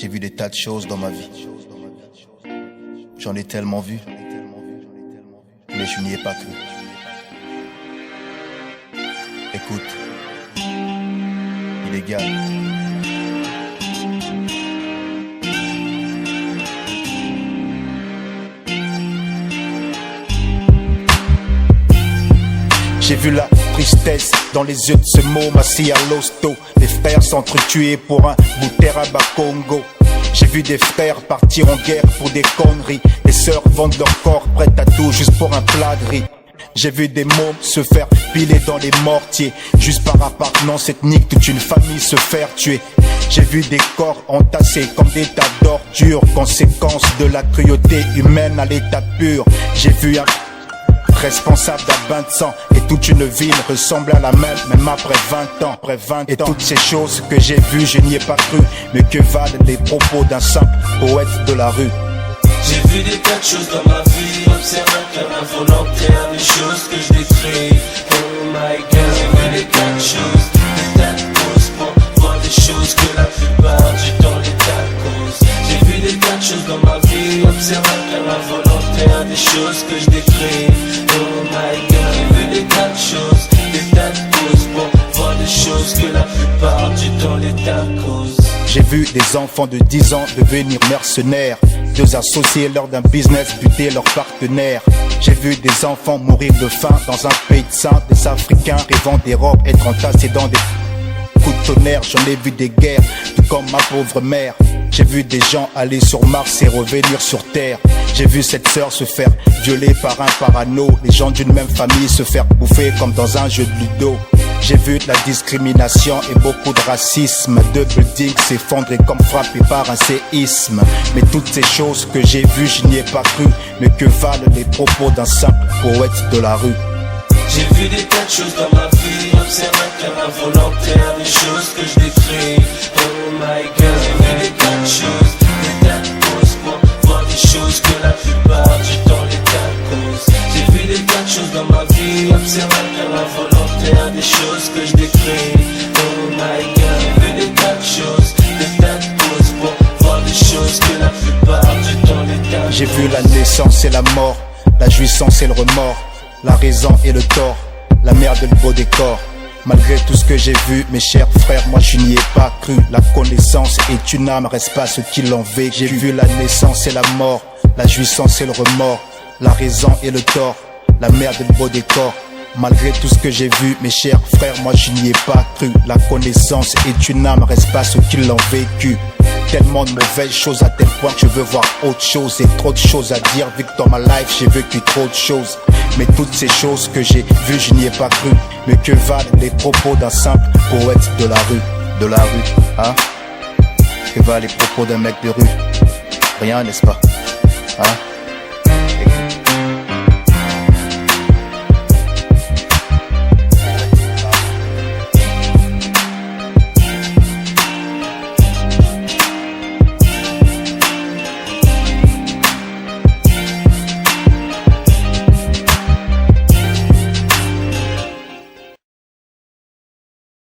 J'ai vu des tas de choses dans ma vie. J'en ai tellement vu, mais je n'y ai pas cru. Écoute, illégal. J'ai vu la tristesse dans les yeux de ce môme assis à l'hosto. Les frères s'entretuer pour un bout de terre à Bakongo. J'ai vu des frères partir en guerre pour des conneries. Des sœurs vendent leur corps prêtes à tout juste pour un plat de riz. J'ai vu des mômes se faire piler dans les mortiers juste par appartenance ethnique, toute une famille se faire tuer. J'ai vu des corps entassés comme des tas d'ordures, conséquence de la cruauté humaine à l'état pur. J'ai vu un responsable d'un bain de sang et toute une ville ressemble à la même après 20 ans. Et toutes ces choses que j'ai vues, je n'y ai pas cru. Mais que valent les propos d'un simple poète de la rue? J'ai vu des tas de choses dans ma vie, observe un cœur involontaire, des choses que je décris. Oh my God, j'ai vu des tas de choses, des tas de causes pour voir des choses que la plupart du temps les tas causent. J'ai vu des tas de choses dans ma vie, observe un cœur involontaire, des choses que je décris. Oh my God, j'ai vu des tas de choses, des tas de causes pour voir des choses que la plupart du temps les tas causent. J'ai vu des enfants de 10 ans devenir mercenaires, deux associés lors d'un business buter leurs partenaires. J'ai vu des enfants mourir de faim dans un pays de saints, des Africains rêvant des robes, être entassés dans des coups de tonnerre. J'en ai vu des guerres, tout comme ma pauvre mère. J'ai vu des gens aller sur Mars et revenir sur Terre. J'ai vu cette sœur se faire violer par un parano, les gens d'une même famille se faire bouffer comme dans un jeu de ludo. J'ai vu de la discrimination et beaucoup de racisme, deux buildings s'effondrer comme frappés par un séisme. Mais toutes ces choses que j'ai vues, je n'y ai pas cru. Mais que valent les propos d'un simple poète de la rue? J'ai vu des tas de choses dans ma vie, observe un cœur involontaire, des choses que je décris. Oh my God, j'ai vu des tas de choses, des tas de causes pour voir des choses que la plupart du temps les tas causent. J'ai vu des tas de choses dans ma vie, observe un cœur involontaire, des choses que je décris. Oh my God, j'ai vu des tas de choses, des tas de causes pour voir des choses que la plupart du temps les tas causent. J'ai vu la naissance et la mort, la jouissance et le remords, la raison et le tort, la merde et le beau décor. Malgré tout ce que j'ai vu, mes chers frères, moi je n'y ai pas cru. La connaissance est une âme, reste pas ceux qui l'ont vécu. J'ai vu la naissance et la mort, la jouissance et le remords, la raison et le tort, la merde et le beau décor. Malgré tout ce que j'ai vu, mes chers frères, moi je n'y ai pas cru. La connaissance est une âme, reste pas ceux qui l'ont vécu. Tellement de mauvaises choses à tel point que je veux voir autre chose. Et trop de choses à dire vu que dans ma life j'ai vécu trop de choses. Mais toutes ces choses que j'ai vues, je n'y ai pas cru. Mais que valent les propos d'un simple poète de la rue? De la rue, hein? Que valent les propos d'un mec de rue? Rien, n'est-ce pas? Hein?